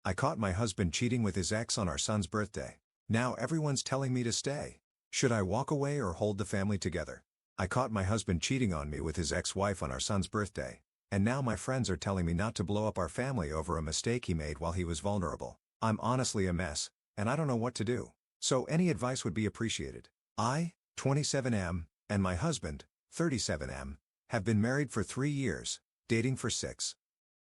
I caught my husband cheating with his ex on our son's birthday. Now everyone's telling me to stay. Should I walk away or hold the family together? I caught my husband cheating on me with his ex-wife on our son's birthday. And now my friends are telling me not to blow up our family over a mistake he made while he was vulnerable. I'm honestly a mess, and I don't know what to do. So any advice would be appreciated. I, 27M, and my husband, 37M, have been married for 3 years, dating for 6.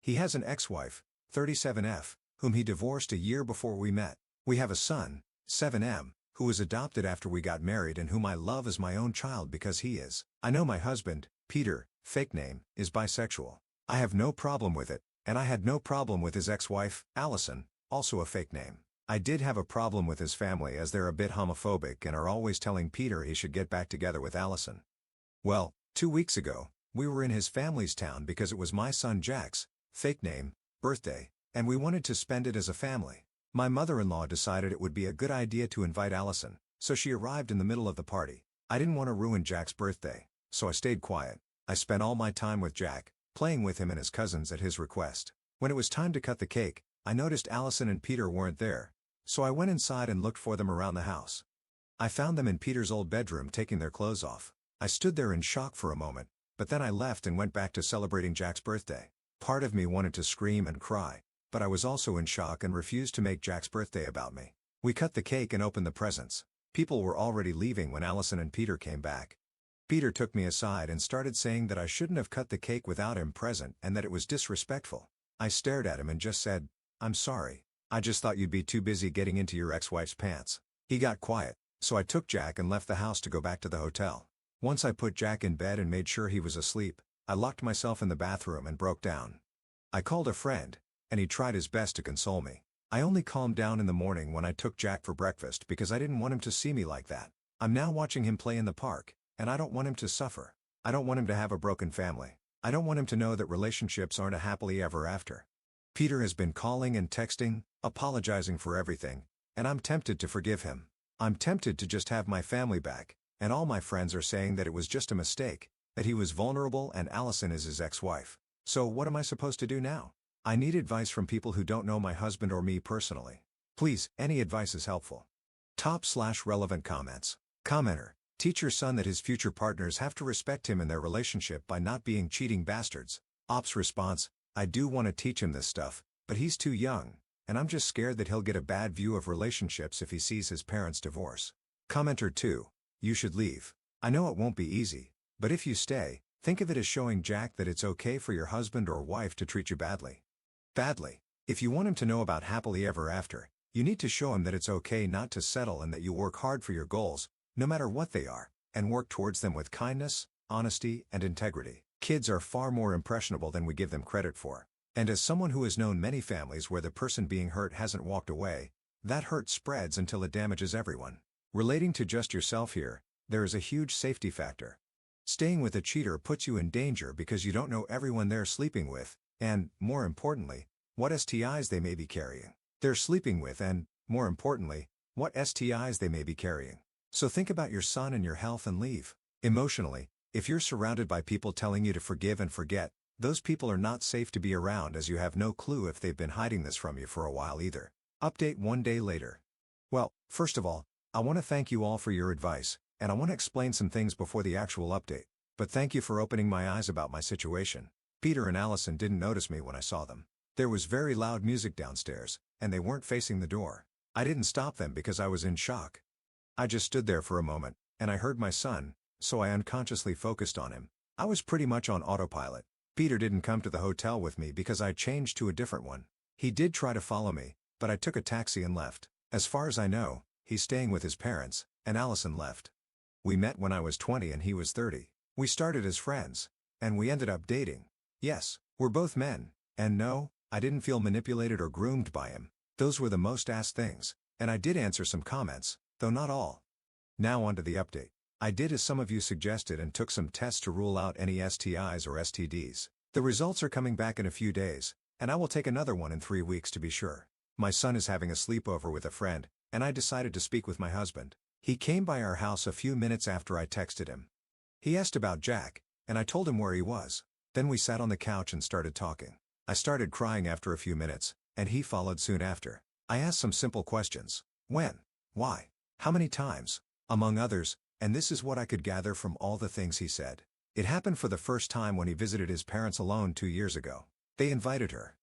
He has an ex-wife, 37F, whom he divorced a year before we met. We have a son, 7M, who was adopted after we got married and whom I love as my own child because he is. I know my husband, Peter, fake name, is bisexual. I have no problem with it, and I had no problem with his ex-wife, Allison, also a fake name. I did have a problem with his family as they're a bit homophobic and are always telling Peter he should get back together with Allison. Well, 2 weeks ago, we were in his family's town because it was my son Jack's, fake name, birthday, and we wanted to spend it as a family. My mother-in-law decided it would be a good idea to invite Allison, so she arrived in the middle of the party. I didn't want to ruin Jack's birthday, so I stayed quiet. I spent all my time with Jack, playing with him and his cousins at his request. When it was time to cut the cake, I noticed Allison and Peter weren't there, so I went inside and looked for them around the house. I found them in Peter's old bedroom taking their clothes off. I stood there in shock for a moment, but then I left and went back to celebrating Jack's birthday. Part of me wanted to scream and cry, but I was also in shock and refused to make Jack's birthday about me. We cut the cake and opened the presents. People were already leaving when Allison and Peter came back. Peter took me aside and started saying that I shouldn't have cut the cake without him present and that it was disrespectful. I stared at him and just said, "I'm sorry. I just thought you'd be too busy getting into your ex-wife's pants." He got quiet, so I took Jack and left the house to go back to the hotel. Once I put Jack in bed and made sure he was asleep, I locked myself in the bathroom and broke down. I called a friend, and he tried his best to console me. I only calmed down in the morning when I took Jack for breakfast because I didn't want him to see me like that. I'm now watching him play in the park, and I don't want him to suffer. I don't want him to have a broken family. I don't want him to know that relationships aren't a happily ever after. Peter has been calling and texting, apologizing for everything, and I'm tempted to forgive him. I'm tempted to just have my family back, and all my friends are saying that it was just a mistake, that he was vulnerable and Allison is his ex-wife. So what am I supposed to do now? I need advice from people who don't know my husband or me personally. Please, any advice is helpful. Top/relevant comments. Commenter: teach your son that his future partners have to respect him in their relationship by not being cheating bastards. Ops response: I do want to teach him this stuff, but he's too young, and I'm just scared that he'll get a bad view of relationships if he sees his parents divorce. Commenter 2: you should leave. I know it won't be easy, but if you stay, think of it as showing Jack that it's okay for your husband or wife to treat you badly. If you want him to know about happily ever after, you need to show him that it's okay not to settle and that you work hard for your goals, no matter what they are, and work towards them with kindness, honesty, and integrity. Kids are far more impressionable than we give them credit for. And as someone who has known many families where the person being hurt hasn't walked away, that hurt spreads until it damages everyone. Relating to just yourself here, there is a huge safety factor. Staying with a cheater puts you in danger because you don't know everyone they're sleeping with, and, more importantly, what STIs they may be carrying. They're sleeping with and, more importantly, what STIs they may be carrying. So think about your son and your health and leave. Emotionally, if you're surrounded by people telling you to forgive and forget, those people are not safe to be around as you have no clue if they've been hiding this from you for a while either. Update 1 day later. Well, first of all, I want to thank you all for your advice, and I want to explain some things before the actual update. But thank you for opening my eyes about my situation. Peter and Allison didn't notice me when I saw them. There was very loud music downstairs, and they weren't facing the door. I didn't stop them because I was in shock. I just stood there for a moment, and I heard my son, so I unconsciously focused on him. I was pretty much on autopilot. Peter didn't come to the hotel with me because I changed to a different one. He did try to follow me, but I took a taxi and left. As far as I know, he's staying with his parents, and Allison left. We met when I was 20 and he was 30. We started as friends, and we ended up dating. Yes, we're both men, and no, I didn't feel manipulated or groomed by him. Those were the most asked things, and I did answer some comments, though not all. Now on to the update. I did as some of you suggested and took some tests to rule out any STIs or STDs. The results are coming back in a few days, and I will take another one in 3 weeks to be sure. My son is having a sleepover with a friend, and I decided to speak with my husband. He came by our house a few minutes after I texted him. He asked about Jack, and I told him where he was. Then we sat on the couch and started talking. I started crying after a few minutes, and he followed soon after. I asked some simple questions. When? Why? How many times? Among others, and this is what I could gather from all the things he said. It happened for the first time when he visited his parents alone 2 years ago. They invited her.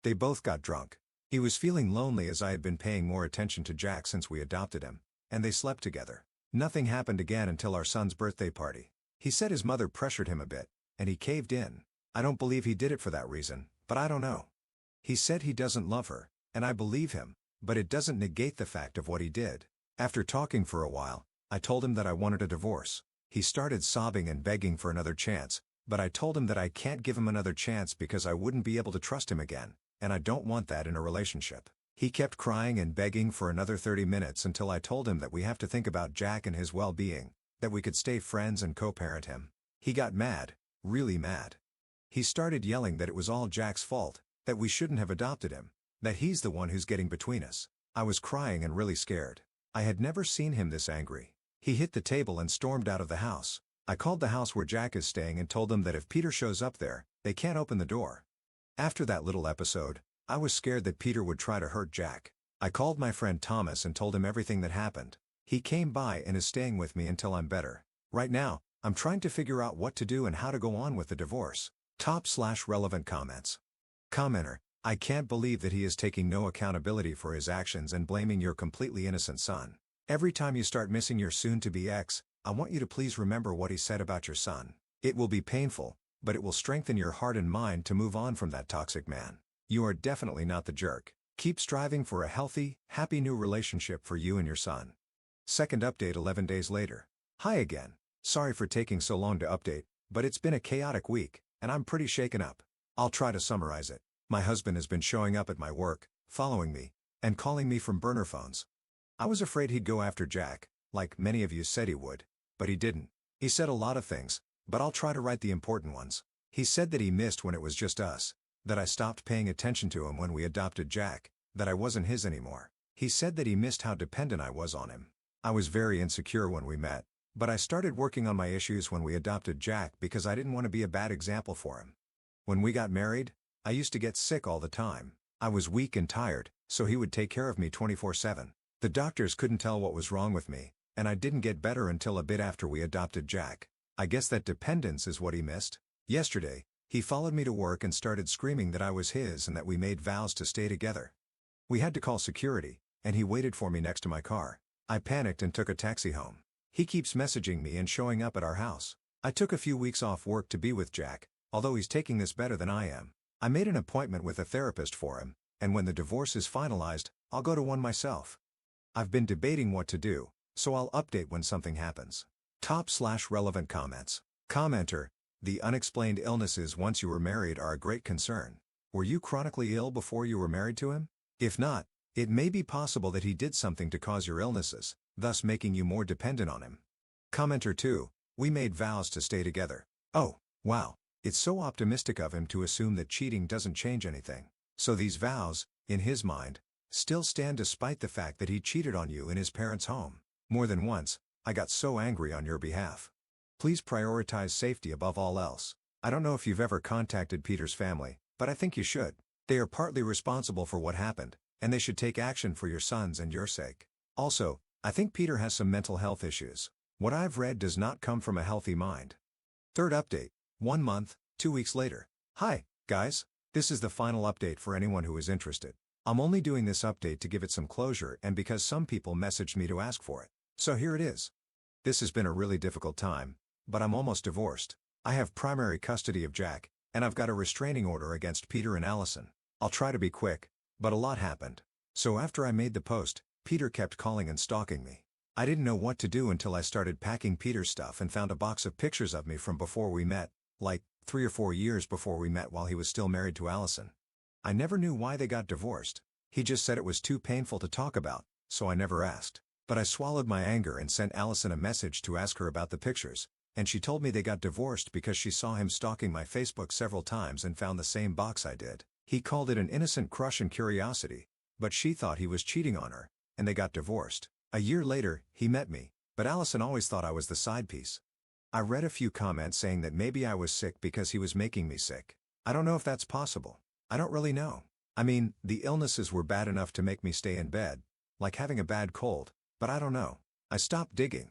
They both got drunk. He was feeling lonely as I had been paying more attention to Jack since we adopted him, and they slept together. Nothing happened again until our son's birthday party. He said his mother pressured him a bit, and he caved in. I don't believe he did it for that reason, but I don't know. He said he doesn't love her, and I believe him, but it doesn't negate the fact of what he did. After talking for a while, I told him that I wanted a divorce. He started sobbing and begging for another chance, but I told him that I can't give him another chance because I wouldn't be able to trust him again, and I don't want that in a relationship. He kept crying and begging for another 30 minutes until I told him that we have to think about Jack and his well-being, that we could stay friends and co-parent him. He got mad, really mad. He started yelling that it was all Jack's fault, that we shouldn't have adopted him, that he's the one who's getting between us. I was crying and really scared. I had never seen him this angry. He hit the table and stormed out of the house. I called the house where Jack is staying and told them that if Peter shows up there, they can't open the door. After that little episode, I was scared that Peter would try to hurt Jack. I called my friend Thomas and told him everything that happened. He came by and is staying with me until I'm better. Right now, I'm trying to figure out what to do and how to go on with the divorce. Top/relevant comments. Commenter: I can't believe that he is taking no accountability for his actions and blaming your completely innocent son. Every time you start missing your soon-to-be ex, I want you to please remember what he said about your son. It will be painful, but it will strengthen your heart and mind to move on from that toxic man. You are definitely not the jerk. Keep striving for a healthy, happy new relationship for you and your son. Second update 11 days later. Hi again. Sorry for taking so long to update, but it's been a chaotic week, and I'm pretty shaken up. I'll try to summarize it. My husband has been showing up at my work, following me, and calling me from burner phones. I was afraid he'd go after Jack, like many of you said he would, but he didn't. He said a lot of things, but I'll try to write the important ones. He said that he missed when it was just us, that I stopped paying attention to him when we adopted Jack, that I wasn't his anymore. He said that he missed how dependent I was on him. I was very insecure when we met, but I started working on my issues when we adopted Jack because I didn't want to be a bad example for him. When we got married, I used to get sick all the time. I was weak and tired, so he would take care of me 24/7. The doctors couldn't tell what was wrong with me, and I didn't get better until a bit after we adopted Jack. I guess that dependence is what he missed. Yesterday, he followed me to work and started screaming that I was his and that we made vows to stay together. We had to call security, and he waited for me next to my car. I panicked and took a taxi home. He keeps messaging me and showing up at our house. I took a few weeks off work to be with Jack, although he's taking this better than I am. I made an appointment with a therapist for him, and when the divorce is finalized, I'll go to one myself. I've been debating what to do, so I'll update when something happens. Top/relevant comments. Commenter: the unexplained illnesses once you were married are a great concern. Were you chronically ill before you were married to him? If not, it may be possible that he did something to cause your illnesses, thus making you more dependent on him. Commenter 2: we made vows to stay together. Oh, wow, it's so optimistic of him to assume that cheating doesn't change anything. So these vows, in his mind, still stand despite the fact that he cheated on you in his parents' home. More than once, I got so angry on your behalf. Please prioritize safety above all else. I don't know if you've ever contacted Peter's family, but I think you should. They are partly responsible for what happened, and they should take action for your sons and your sake. Also, I think Peter has some mental health issues. What I've read does not come from a healthy mind. Third update, 1 month, 2 weeks later. Hi, guys. This is the final update for anyone who is interested. I'm only doing this update to give it some closure and because some people messaged me to ask for it. So here it is. This has been a really difficult time, but I'm almost divorced. I have primary custody of Jack, and I've got a restraining order against Peter and Allison. I'll try to be quick, but a lot happened. So after I made the post, Peter kept calling and stalking me. I didn't know what to do until I started packing Peter's stuff and found a box of pictures of me from before we met, like 3 or 4 years before we met while he was still married to Allison. I never knew why they got divorced. He just said it was too painful to talk about, so I never asked. But I swallowed my anger and sent Allison a message to ask her about the pictures, and she told me they got divorced because she saw him stalking my Facebook several times and found the same box I did. He called it an innocent crush and curiosity, but she thought he was cheating on her, and they got divorced. A year later, he met me, but Allison always thought I was the side piece. I read a few comments saying that maybe I was sick because he was making me sick. I don't know if that's possible. I don't really know. I mean, the illnesses were bad enough to make me stay in bed, like having a bad cold, but I don't know. I stopped digging.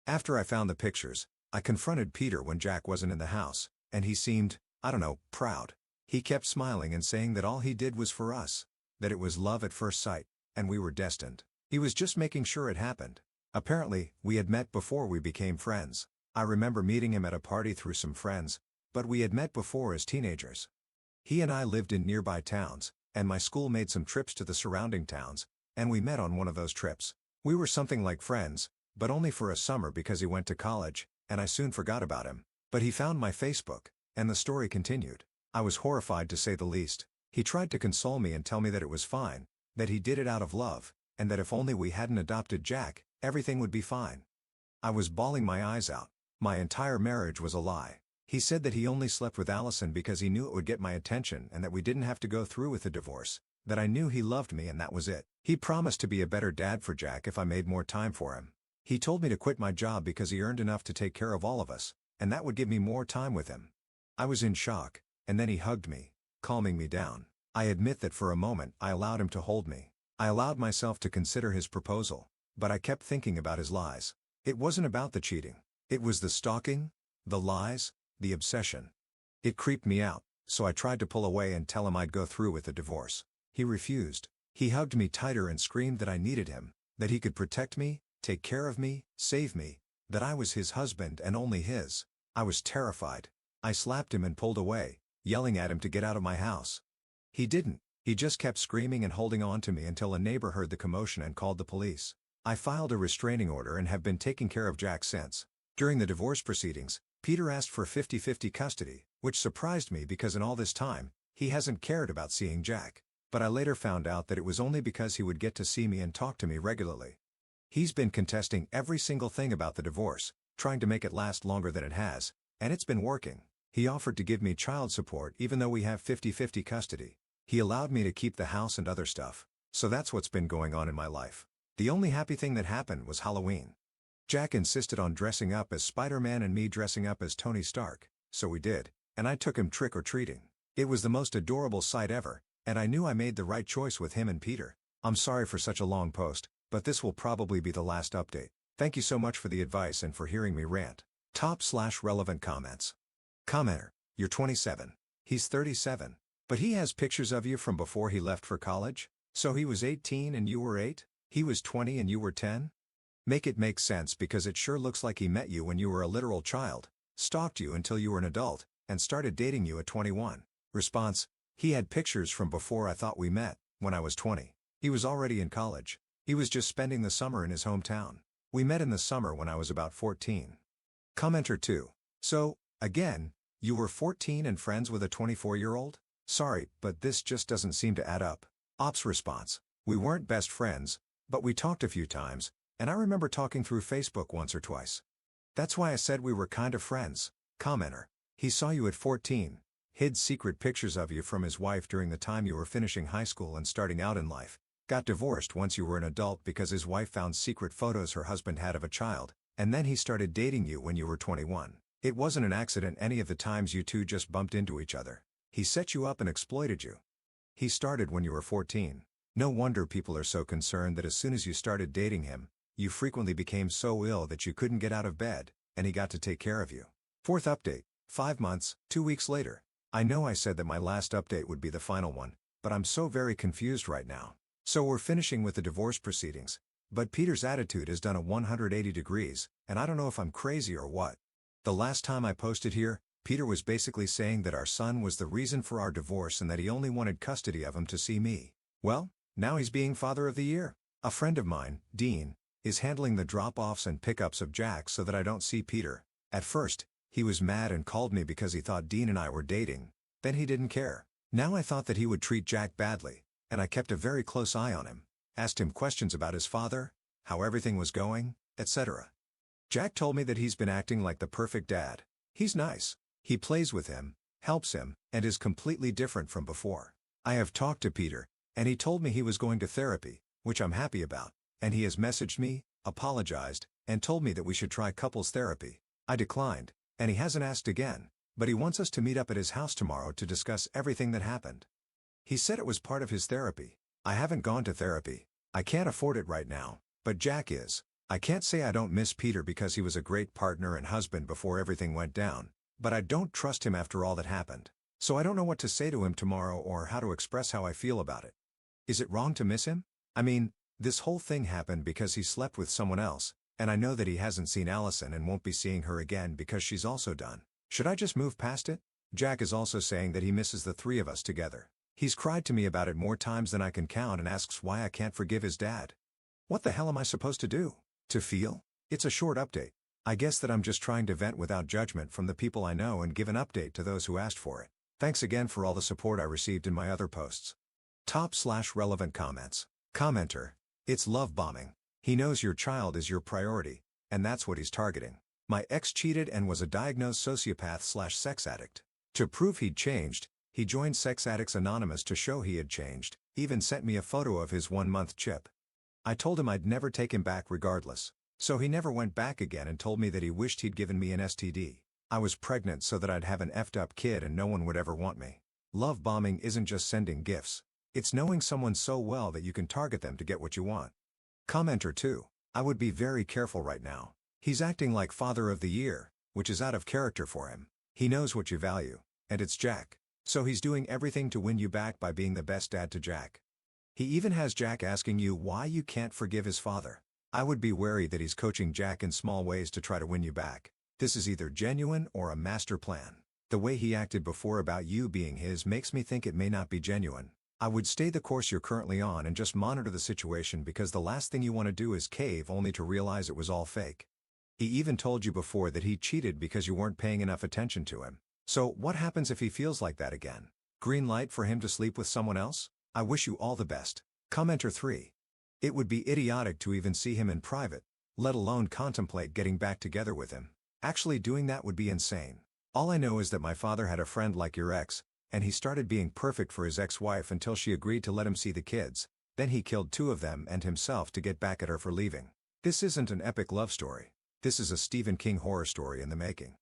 After I found the pictures, I confronted Peter when Jack wasn't in the house, and he seemed, I don't know, proud. He kept smiling and saying that all he did was for us, that it was love at first sight, and we were destined. He was just making sure it happened. Apparently, we had met before we became friends. I remember meeting him at a party through some friends, but we had met before as teenagers. He and I lived in nearby towns, and my school made some trips to the surrounding towns, and we met on one of those trips. We were something like friends, but only for a summer because he went to college, and I soon forgot about him. But he found my Facebook, and the story continued. I was horrified to say the least. He tried to console me and tell me that it was fine, that he did it out of love, and that if only we hadn't adopted Jack, everything would be fine. I was bawling my eyes out. My entire marriage was a lie. He said that he only slept with Allison because he knew it would get my attention and that we didn't have to go through with the divorce, that I knew he loved me and that was it. He promised to be a better dad for Jack if I made more time for him. He told me to quit my job because he earned enough to take care of all of us, and that would give me more time with him. I was in shock, and then he hugged me, calming me down. I admit that for a moment I allowed him to hold me. I allowed myself to consider his proposal, but I kept thinking about his lies. It wasn't about the cheating. It was the stalking, the lies, the obsession. It creeped me out, so I tried to pull away and tell him I'd go through with the divorce. He refused. He hugged me tighter and screamed that I needed him, that he could protect me, take care of me, save me, that I was his husband and only his. I was terrified. I slapped him and pulled away, yelling at him to get out of my house. He didn't. He just kept screaming and holding on to me until a neighbor heard the commotion and called the police. I filed a restraining order and have been taking care of Jack since. During the divorce proceedings, Peter asked for 50-50 custody, which surprised me because in all this time, he hasn't cared about seeing Jack. But I later found out that it was only because he would get to see me and talk to me regularly. He's been contesting every single thing about the divorce, trying to make it last longer than it has, and it's been working. He offered to give me child support even though we have 50-50 custody. He allowed me to keep the house and other stuff, so that's what's been going on in my life. The only happy thing that happened was Halloween. Jack insisted on dressing up as Spider-Man and me dressing up as Tony Stark, so we did, and I took him trick-or-treating. It was the most adorable sight ever, and I knew I made the right choice with him and Peter. I'm sorry for such a long post, but this will probably be the last update. Thank you so much for the advice and for hearing me rant. Top/relevant comments. Commenter, you're 27. He's 37. But he has pictures of you from before he left for college? So he was 18 and you were 8? He was 20 and you were 10? Make it make sense because it sure looks like he met you when you were a literal child, stalked you until you were an adult, and started dating you at 21. Response, he had pictures from before I thought we met, when I was 20. He was already in college. He was just spending the summer in his hometown. We met in the summer when I was about 14. Commenter 2. So, again, you were 14 and friends with a 24-year-old? Sorry, but this just doesn't seem to add up. Ops response, we weren't best friends, but we talked a few times, and I remember talking through Facebook once or twice. That's why I said we were kind of friends. Commenter, he saw you at 14, hid secret pictures of you from his wife during the time you were finishing high school and starting out in life, got divorced once you were an adult because his wife found secret photos her husband had of a child, and then he started dating you when you were 21. It wasn't an accident any of the times you two just bumped into each other. He set you up and exploited you. He started when you were 14. No wonder people are so concerned that as soon as you started dating him, you frequently became so ill that you couldn't get out of bed, and he got to take care of you. Fourth update, 5 months, 2 weeks later. I know I said that my last update would be the final one, but I'm so very confused right now. So we're finishing with the divorce proceedings, but Peter's attitude has done a 180 degrees, and I don't know if I'm crazy or what. The last time I posted here, Peter was basically saying that our son was the reason for our divorce and that he only wanted custody of him to see me. Well, now he's being Father of the Year. A friend of mine, Dean, is handling the drop-offs and pickups of Jack so that I don't see Peter. At first, he was mad and called me because he thought Dean and I were dating. Then he didn't care. Now I thought that he would treat Jack badly, and I kept a very close eye on him, asked him questions about his father, how everything was going, etc. Jack told me that he's been acting like the perfect dad. He's nice. He plays with him, helps him, and is completely different from before. I have talked to Peter, and he told me he was going to therapy, which I'm happy about, and he has messaged me, apologized, and told me that we should try couples therapy. I declined, and he hasn't asked again, but he wants us to meet up at his house tomorrow to discuss everything that happened. He said it was part of his therapy. I haven't gone to therapy. I can't afford it right now, but Jack is. I can't say I don't miss Peter because he was a great partner and husband before everything went down, but I don't trust him after all that happened. So I don't know what to say to him tomorrow or how to express how I feel about it. Is it wrong to miss him? I mean, this whole thing happened because he slept with someone else, and I know that he hasn't seen Allison and won't be seeing her again because she's also done. Should I just move past it? Jack is also saying that he misses the three of us together. He's cried to me about it more times than I can count and asks why I can't forgive his dad. What the hell am I supposed to do? To feel? It's a short update. I guess that I'm just trying to vent without judgment from the people I know and give an update to those who asked for it. Thanks again for all the support I received in my other posts. Top/relevant comments. Commenter. It's love bombing. He knows your child is your priority, and that's what he's targeting. My ex cheated and was a diagnosed sociopath/sex addict. To prove he'd changed, he joined Sex Addicts Anonymous to show he had changed, even sent me a photo of his 1-month chip. I told him I'd never take him back regardless. So he never went back again and told me that he wished he'd given me an STD. I was pregnant so that I'd have an effed up kid and no one would ever want me. Love bombing isn't just sending gifts. It's knowing someone so well that you can target them to get what you want. Commenter 2. I would be very careful right now. He's acting like Father of the Year, which is out of character for him. He knows what you value, and it's Jack. So he's doing everything to win you back by being the best dad to Jack. He even has Jack asking you why you can't forgive his father. I would be wary that he's coaching Jack in small ways to try to win you back. This is either genuine or a master plan. The way he acted before about you being his makes me think it may not be genuine. I would stay the course you're currently on and just monitor the situation because the last thing you want to do is cave only to realize it was all fake. He even told you before that he cheated because you weren't paying enough attention to him. So what happens if he feels like that again? Green light for him to sleep with someone else? I wish you all the best. Commenter 3. It would be idiotic to even see him in private, let alone contemplate getting back together with him. Actually doing that would be insane. All I know is that my father had a friend like your ex, and he started being perfect for his ex-wife until she agreed to let him see the kids. Then he killed 2 of them and himself to get back at her for leaving. This isn't an epic love story. This is a Stephen King horror story in the making.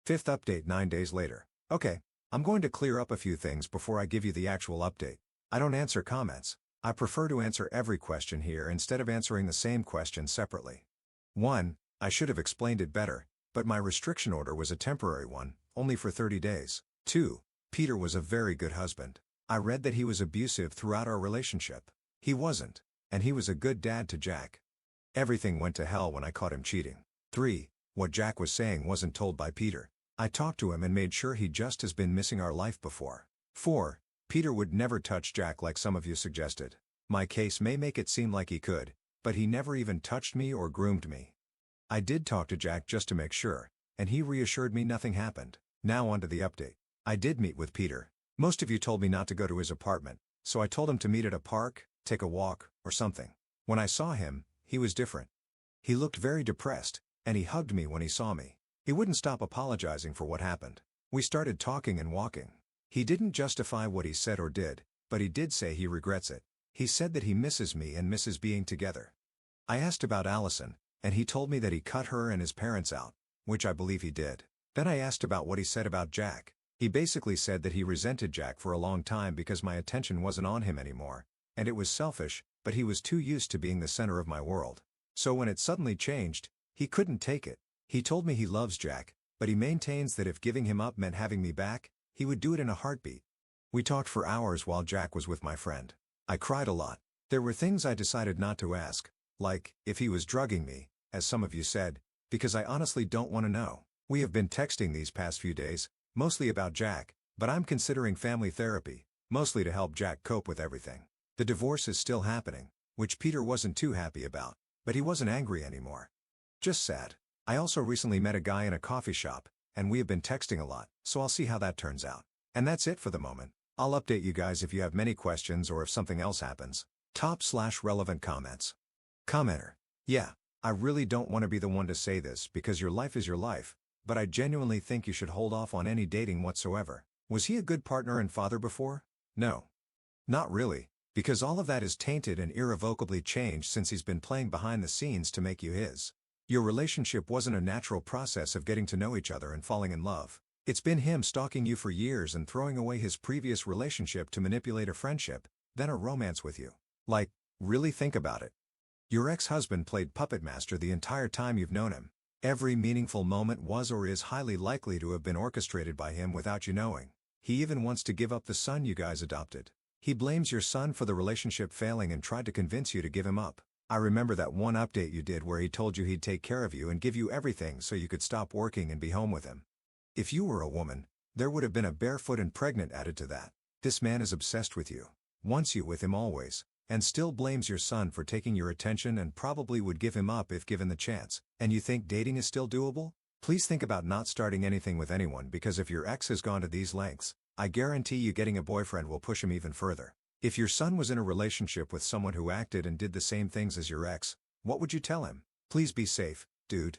5th update 9 days later. Okay, I'm going to clear up a few things before I give you the actual update. I don't answer comments. I prefer to answer every question here instead of answering the same question separately. 1. I should have explained it better, but my restriction order was a temporary one, only for 30 days. 2. Peter was a very good husband. I read that he was abusive throughout our relationship. He wasn't, and he was a good dad to Jack. Everything went to hell when I caught him cheating. 3. What Jack was saying wasn't told by Peter. I talked to him and made sure he just has been missing our life before. 4. Peter would never touch Jack like some of you suggested. My case may make it seem like he could, but he never even touched me or groomed me. I did talk to Jack just to make sure, and he reassured me nothing happened. Now on to the update. I did meet with Peter. Most of you told me not to go to his apartment, so I told him to meet at a park, take a walk, or something. When I saw him, he was different. He looked very depressed, and he hugged me when he saw me. He wouldn't stop apologizing for what happened. We started talking and walking. He didn't justify what he said or did, but he did say he regrets it. He said that he misses me and misses being together. I asked about Allison, and he told me that he cut her and his parents out, which I believe he did. Then I asked about what he said about Jack. He basically said that he resented Jack for a long time because my attention wasn't on him anymore, and it was selfish, but he was too used to being the center of my world. So when it suddenly changed, he couldn't take it. He told me he loves Jack, but he maintains that if giving him up meant having me back, he would do it in a heartbeat. We talked for hours while Jack was with my friend. I cried a lot. There were things I decided not to ask, like, if he was drugging me, as some of you said, because I honestly don't want to know. We have been texting these past few days, mostly about Jack, but I'm considering family therapy, mostly to help Jack cope with everything. The divorce is still happening, which Peter wasn't too happy about, but he wasn't angry anymore. Just sad. I also recently met a guy in a coffee shop, and we have been texting a lot, so I'll see how that turns out. And that's it for the moment. I'll update you guys if you have many questions or if something else happens. Top/relevant comments. Commenter. Yeah, I really don't want to be the one to say this because your life is your life, but I genuinely think you should hold off on any dating whatsoever. Was he a good partner and father before? No. Not really, because all of that is tainted and irrevocably changed since he's been playing behind the scenes to make you his. Your relationship wasn't a natural process of getting to know each other and falling in love. It's been him stalking you for years and throwing away his previous relationship to manipulate a friendship, then a romance with you. Like, really think about it. Your ex-husband played puppet master the entire time you've known him. Every meaningful moment was or is highly likely to have been orchestrated by him without you knowing. He even wants to give up the son you guys adopted. He blames your son for the relationship failing and tried to convince you to give him up. I remember that one update you did where he told you he'd take care of you and give you everything so you could stop working and be home with him. If you were a woman, there would have been a barefoot and pregnant added to that. This man is obsessed with you, wants you with him always, and still blames your son for taking your attention and probably would give him up if given the chance. And you think dating is still doable? Please think about not starting anything with anyone, because if your ex has gone to these lengths, I guarantee you getting a boyfriend will push him even further. If your son was in a relationship with someone who acted and did the same things as your ex, what would you tell him? Please be safe, dude.